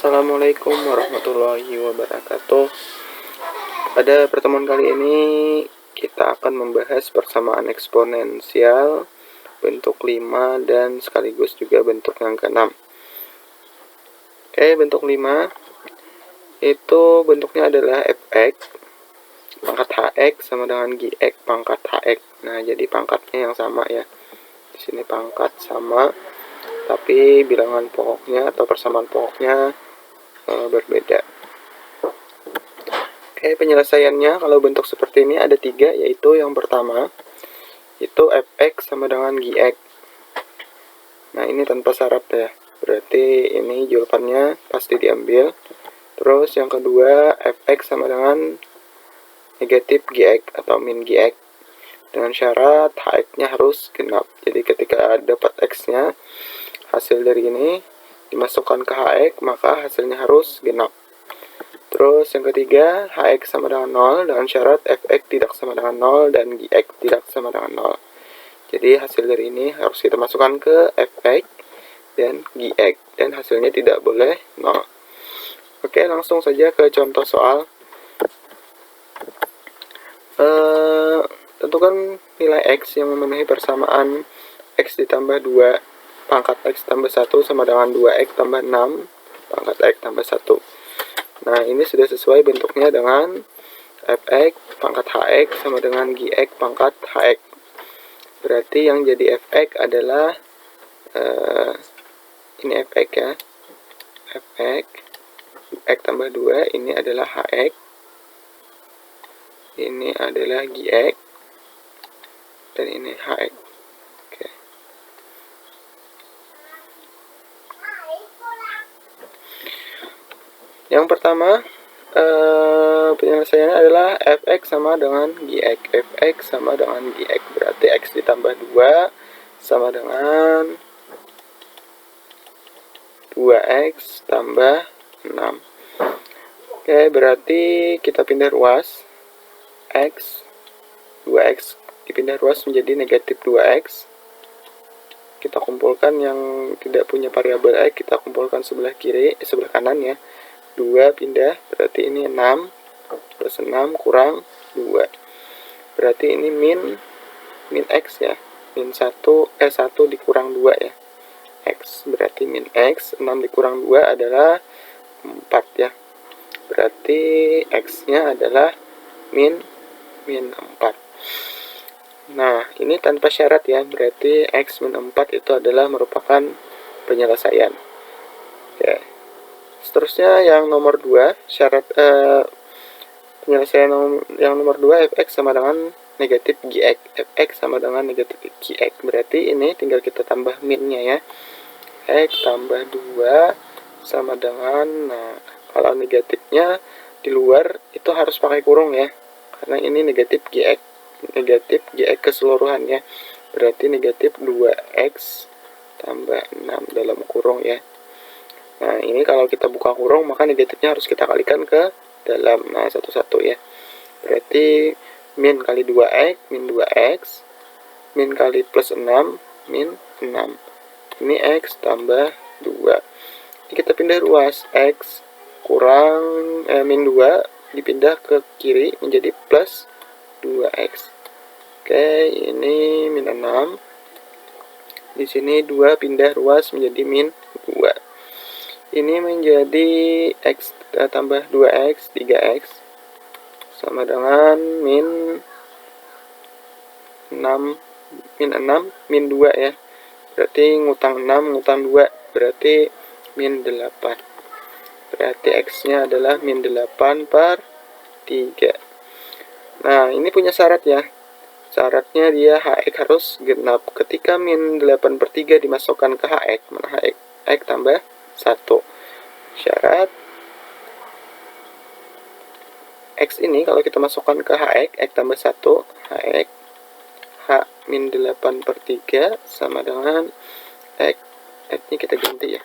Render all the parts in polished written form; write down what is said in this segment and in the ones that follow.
Assalamualaikum warahmatullahi wabarakatuh. Pada pertemuan kali ini kita akan membahas persamaan eksponensial bentuk 5 dan sekaligus juga bentuk yang ke-6. Oke, bentuk 5 itu bentuknya adalah fx pangkat hx sama dengan gx pangkat hx. Nah, jadi pangkatnya yang sama ya. Di sini pangkat sama, tapi bilangan pokoknya atau persamaan pokoknya berbeda. Oke, penyelesaiannya kalau bentuk seperti ini ada 3, yaitu yang pertama itu fx sama dengan gx. Nah, ini tanpa syarat ya, berarti ini jawabannya pasti diambil. Terus yang kedua fx sama dengan negatif gx atau min gx, dengan syarat hx-nya harus genap. Jadi ketika dapat x-nya, hasil dari ini dimasukkan ke hx, maka hasilnya harus genap. Terus yang ketiga, hx sama dengan 0 dengan syarat fx tidak sama dengan 0 dan gx tidak sama dengan 0. Jadi hasil dari ini harus kita masukkan ke fx dan gx, dan hasilnya tidak boleh 0. Oke, langsung saja ke contoh soal. Tentukan nilai x yang memenuhi persamaan x ditambah 2 pangkat x tambah 1 sama dengan 2x tambah 6 pangkat x tambah 1. Nah, ini sudah sesuai bentuknya dengan fx pangkat hx sama dengan gx pangkat hx. Berarti yang jadi fx adalah ini fx ya, fx x tambah 2, ini adalah hx, ini adalah gx, dan ini hx. Oke. Yang pertama, penyelesaiannya adalah fx sama dengan gx. Fx sama dengan gx, berarti x ditambah 2 sama dengan 2x tambah 6. Oke, berarti kita pindah ruas. 2x dipindah ruas menjadi negatif 2x. Kita kumpulkan yang tidak punya variabel x, kita kumpulkan sebelah kiri, sebelah kanan ya. 2 pindah, berarti ini 6 plus 6 kurang 2. Berarti ini min x ya. Min 1 dikurang 2 ya. X berarti min x, 6 dikurang 2 adalah 4 ya. Berarti x-nya adalah min 4. Nah, ini tanpa syarat ya. Berarti x min 4 itu adalah merupakan penyelesaian. Oke. Seterusnya yang nomor 2, syarat penyelesaian yang nomor 2, fx sama dengan negatif gx. Fx sama dengan negatif gx. Berarti ini tinggal kita tambah minnya ya. X tambah 2 sama dengan, nah, kalau negatifnya di luar itu harus pakai kurung ya, karena ini negatif gx keseluruhan ya. Berarti negatif 2x tambah 6 dalam kurung ya. Nah, ini kalau kita buka kurung, maka negatifnya harus kita kalikan ke dalam. Nah, satu-satu ya. Berarti min kali 2x, min 2x, min kali plus 6, min 6. Ini x tambah 2. Ini kita pindah ruas. X kurang min 2 dipindah ke kiri menjadi plus 2x. Oke, ini min 6. Di sini 2 pindah ruas menjadi min 2. Ini menjadi x tambah 2x, 3x sama dengan min 6, min 2 ya. Berarti ngutang 6, ngutang 2, berarti min 8. Berarti x-nya adalah min 8 per 3. Nah, ini punya syarat ya. Syaratnya dia hx harus genap. Ketika min 8 per 3 dimasukkan ke hx, mana hx? Hx tambah 1. Syarat x ini kalau kita masukkan ke hx, x tambah 1, hx h min 8 per 3 sama dengan x ini kita ganti ya,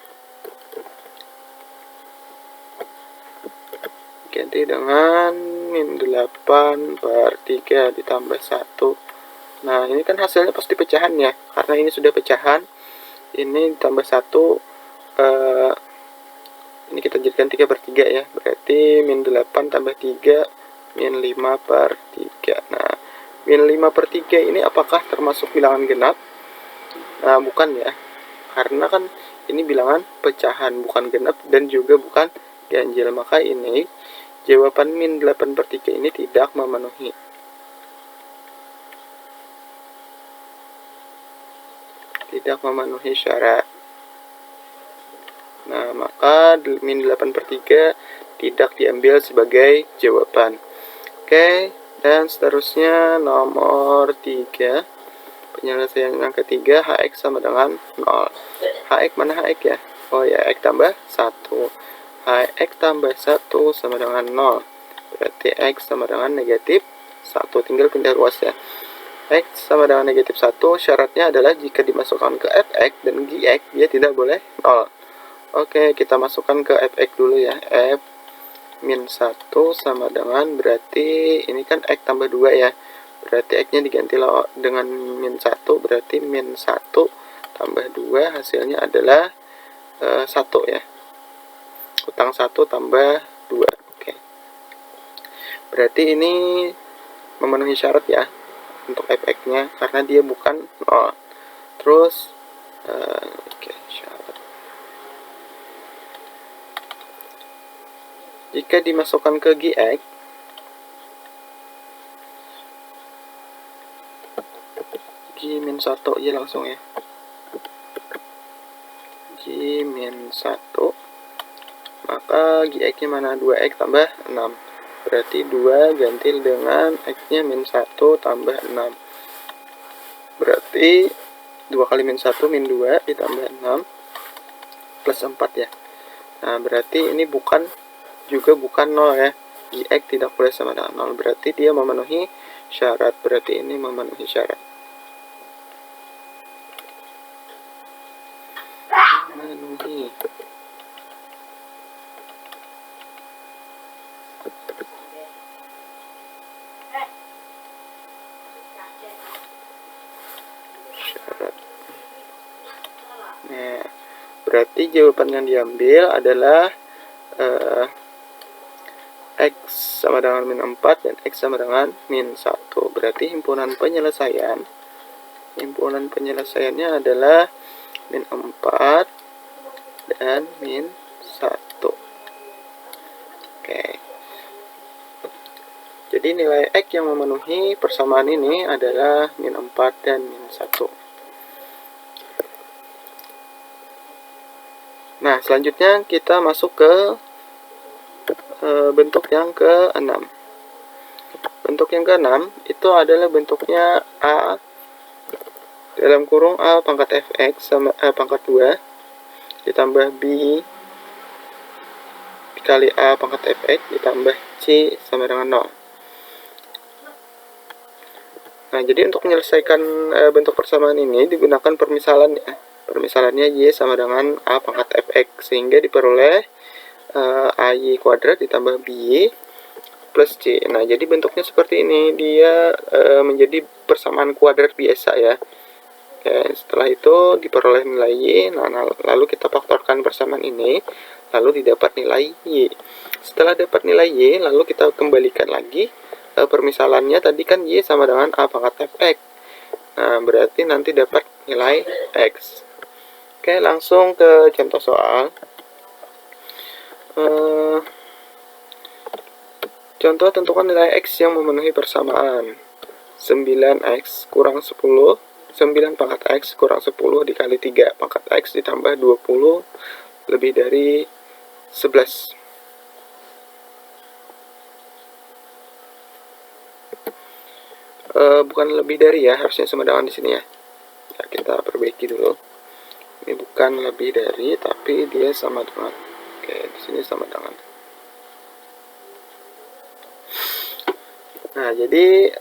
ganti dengan min 8 per 3 ditambah 1. Nah, ini kan hasilnya pasti pecahan ya, karena ini sudah pecahan. Ini ditambah 1, ini ini kita jadikan 3 per 3 ya. Berarti min 8 tambah 3, min 5 per 3. Nah, min 5 per 3 ini apakah termasuk bilangan genap? Nah, bukan ya. Karena kan ini bilangan pecahan, bukan genap dan juga bukan ganjil. Maka ini jawaban min 8 per 3 ini tidak memenuhi. Tidak memenuhi syarat. Nah, maka min 8 per 3 tidak diambil sebagai jawaban. Oke, dan seterusnya nomor 3. Penyelesaian yang ketiga, HX sama dengan 0. HX mana HX ya? Oh ya, X tambah 1. HX tambah 1 sama dengan 0. Berarti X sama dengan negatif 1. Tinggal pindah ruas ya. X sama dengan negatif 1, syaratnya adalah jika dimasukkan ke Fx dan Gx, dia tidak boleh 0. Oke, kita masukkan ke Fx dulu ya. F min 1 sama dengan, berarti ini kan X tambah 2 ya. Berarti X-nya diganti dengan min 1, berarti min 1 tambah 2 hasilnya adalah 1 ya. Utang 1 tambah 2. Oke. Berarti ini memenuhi syarat ya untuk Fx-nya karena dia bukan 0. Terus oke, syarat. Jika dimasukkan ke Gx, G min 1 ya langsung ya. G min 1, maka Gx-nya mana? 2x tambah 6. Berarti 2 ganti dengan x-nya min 1 tambah 6. Berarti 2 kali min 1 min 2 ditambah 6 plus 4 ya. Nah, berarti ini juga bukan 0 ya. Gx tidak boleh sama dengan 0. Berarti dia memenuhi syarat. Berarti ini memenuhi syarat. Memenuhi. Syarat. Nah, berarti jawaban yang diambil adalah X sama dengan min 4 dan X sama dengan min 1. Berarti himpunan penyelesaiannya adalah min 4 dan min 1. Oke. Jadi nilai X yang memenuhi persamaan ini adalah min 4 dan min 1. Nah, selanjutnya kita masuk ke bentuk yang ke-6. Bentuk yang ke-6 itu adalah bentuknya A dalam kurung A pangkat Fx sama A pangkat 2 ditambah B dikali A pangkat Fx ditambah C sama dengan 0. Nah, jadi untuk menyelesaikan bentuk persamaan ini digunakan permisalan ya. Permisalannya Y sama dengan A pangkat Fx, sehingga diperoleh AY kuadrat ditambah BY plus C. Nah, jadi bentuknya seperti ini. Dia menjadi persamaan kuadrat biasa ya. Oke, setelah itu diperoleh nilai Y. Nah, lalu kita faktorkan persamaan ini, lalu didapat nilai Y. Setelah dapat nilai Y, lalu kita kembalikan lagi permisalannya. Tadi kan Y sama dengan A pangkat Fx. Nah, berarti nanti dapat nilai X. Oke, langsung ke contoh soal. Contoh, tentukan nilai X yang memenuhi persamaan. 9X kurang 10, 9 pangkat X kurang 10 dikali 3 pangkat X ditambah 20 lebih dari 11. Bukan lebih dari ya, harusnya sama dengan di sini ya. Nah, kita perbaiki dulu. Ini bukan lebih dari, tapi dia sama dengan. Oke, di sini sama dengan. Nah, jadi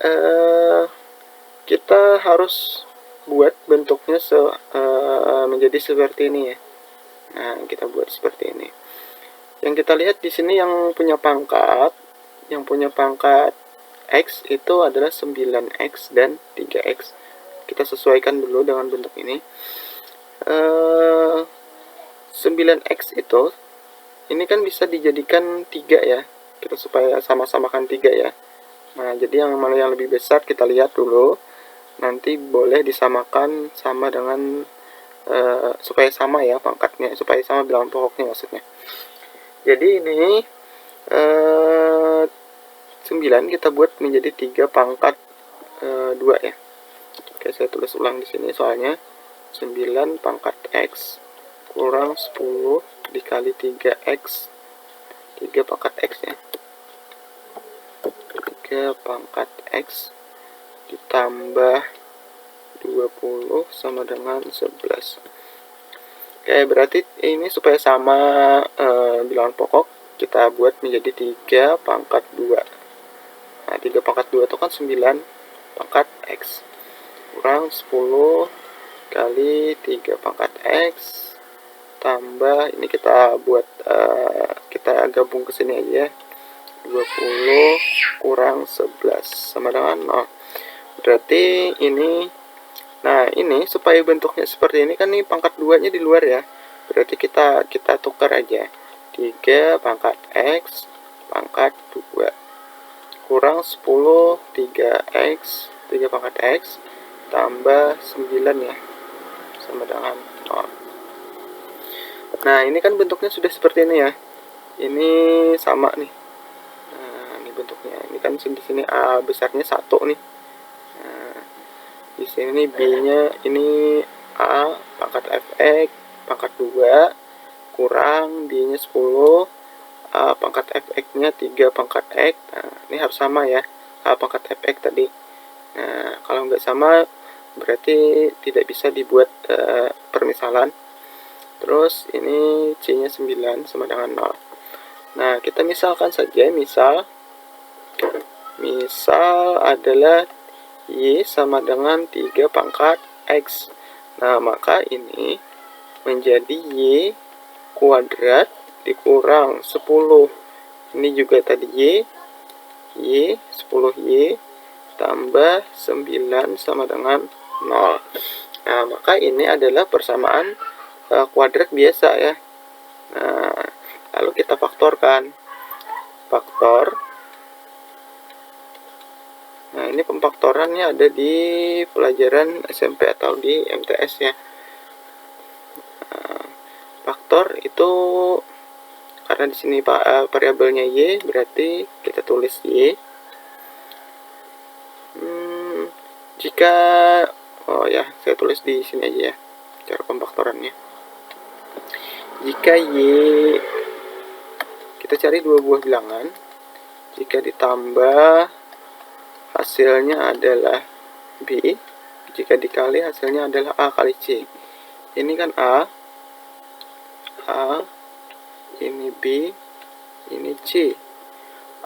kita harus buat bentuknya menjadi seperti ini ya. Nah, kita buat seperti ini. Yang kita lihat di sini yang punya pangkat X itu adalah 9X dan 3X. Kita sesuaikan dulu dengan bentuk ini. 9X itu ini kan bisa dijadikan 3 ya, kita supaya sama-samakan 3 ya. Nah, jadi yang mana yang lebih besar kita lihat dulu, nanti boleh disamakan sama dengan supaya sama ya pangkatnya, supaya sama bilangan pokoknya maksudnya. Jadi ini 9 kita buat menjadi 3 pangkat 2 ya. Oke, saya tulis ulang di sini soalnya 9 pangkat X kurang 10 dikali 3X, 3 pangkat X ya. 3 pangkat X ditambah 20 sama dengan 11. Oke, berarti ini supaya sama bilangan pokok, kita buat menjadi 3 pangkat 2. Nah, 3 pangkat 2 itu kan 9 pangkat X kurang 10 kali 3 pangkat X tambah, ini kita buat kita gabung ke sini aja ya, 20 kurang 11 sama dengan 0. Berarti ini, nah ini supaya bentuknya seperti ini kan nih pangkat 2 nya di luar ya, berarti kita tukar aja 3 pangkat X pangkat 2 kurang 10 3X 3 pangkat X tambah 9 ya sama dengan 0. Nah, ini kan bentuknya sudah seperti ini ya. Ini sama nih. Nah, ini bentuknya. Ini kan di sini A besarnya 1 nih. Nah, di sini B-nya ini A pangkat fx pangkat 2 kurang B-nya 10, A pangkat fx-nya 3 pangkat x. Nah, ini harus sama ya. A pangkat fx tadi. Nah, kalau nggak sama berarti tidak bisa dibuat permisalan. Terus ini C-nya 9 sama dengan 0. Nah, kita misalkan saja, misal adalah Y sama dengan 3 pangkat X. Nah, maka ini menjadi Y kuadrat dikurang 10. Ini juga tadi Y 10Y tambah 9 sama dengan 0. Nah, maka ini adalah persamaan kuadrat biasa ya. Nah, lalu kita faktorkan. Faktor. Nah, ini pemfaktorannya ada di pelajaran SMP atau di MTS ya. Nah, faktor itu karena di sini variabelnya Y, berarti kita tulis Y. Jika saya tulis di sini aja ya cara pemfaktorannya. Jika Y, kita cari dua buah bilangan, jika ditambah hasilnya adalah B, jika dikali hasilnya adalah A kali C. Ini kan A, ini B, ini C.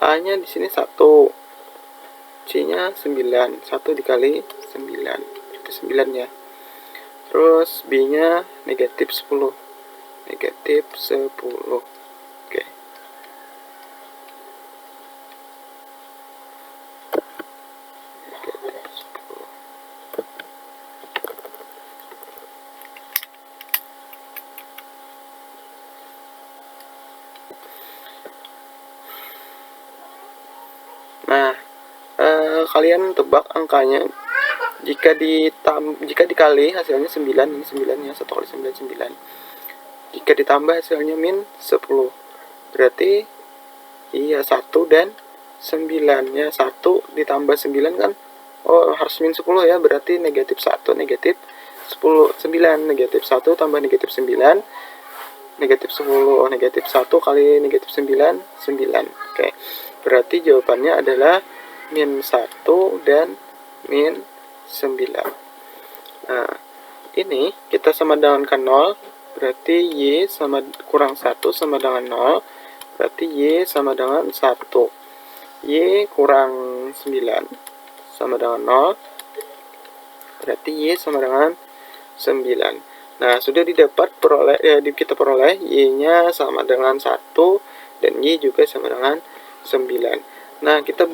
A-nya di sini 1, C-nya 9, 1 dikali 9, itu 9 ya. Terus B-nya negatif 10, negatif 10. Oke. Negatif 10. Nah, kalian tebak angkanya. Jika dikali hasilnya 9, ini 9 ya, 1 kali 9 9. Jika ditambah hasilnya min 10. Berarti iya 1 dan 9 ya, 1 ditambah 9 kan harus min 10 ya, berarti negatif 1 negatif 10 9 negatif 1 tambah negatif 9 negatif 10 negatif 1 kali negatif 9 9. Oke. Berarti jawabannya adalah min 1 dan min 9. Nah, ini kita sama dengan 0, berarti Y sama kurang 1 sama dengan 0, berarti Y sama dengan 1. Y kurang 9 sama dengan 0, berarti Y sama dengan 9. Nah, sudah didapat kita peroleh Y-nya sama dengan 1 dan Y juga sama dengan 9. Nah, kita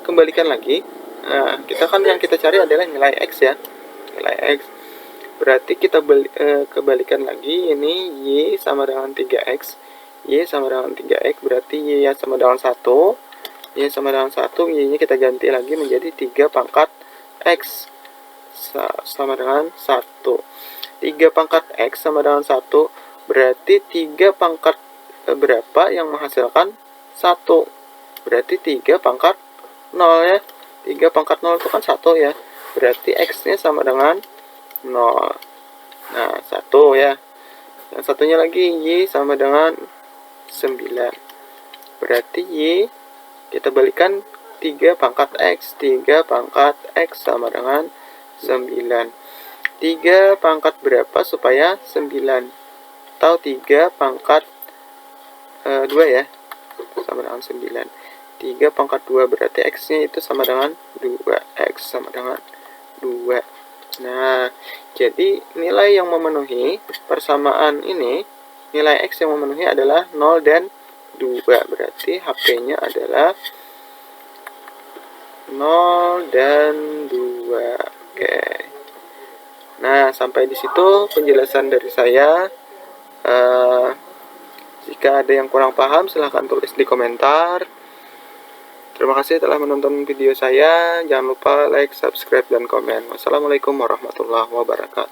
kembalikan lagi. Nah, yang kita cari adalah nilai X ya. Nilai X. Berarti kita kembalikan lagi, ini Y sama dengan 3X. Y sama dengan 3X, berarti Y sama dengan 1. Y sama dengan 1, Y-nya kita ganti lagi menjadi 3 pangkat X sama dengan 1. 3 pangkat X sama dengan 1, berarti 3 pangkat berapa yang menghasilkan 1? Berarti 3 pangkat 0 ya. 3 pangkat 0 itu kan 1 ya. Berarti X-nya sama dengan 0. Nah, 1 ya. Yang satunya lagi, Y sama dengan 9. Berarti Y kita balikan 3 pangkat X. 3 pangkat X sama dengan 9. 3 pangkat berapa supaya 9? Atau 3 pangkat 2 ya. Sama dengan 9. 3 pangkat 2 berarti X-nya itu sama dengan 2. X sama dengan 2. Nah, jadi nilai yang memenuhi persamaan ini, nilai X yang memenuhi adalah 0 dan 2. Berarti HP-nya adalah 0 dan 2. Oke. Nah, sampai di situ penjelasan dari saya. Jika ada yang kurang paham, silahkan tulis di komentar. Terima kasih telah menonton video saya. Jangan lupa like, subscribe, dan komen. Wassalamualaikum warahmatullahi wabarakatuh.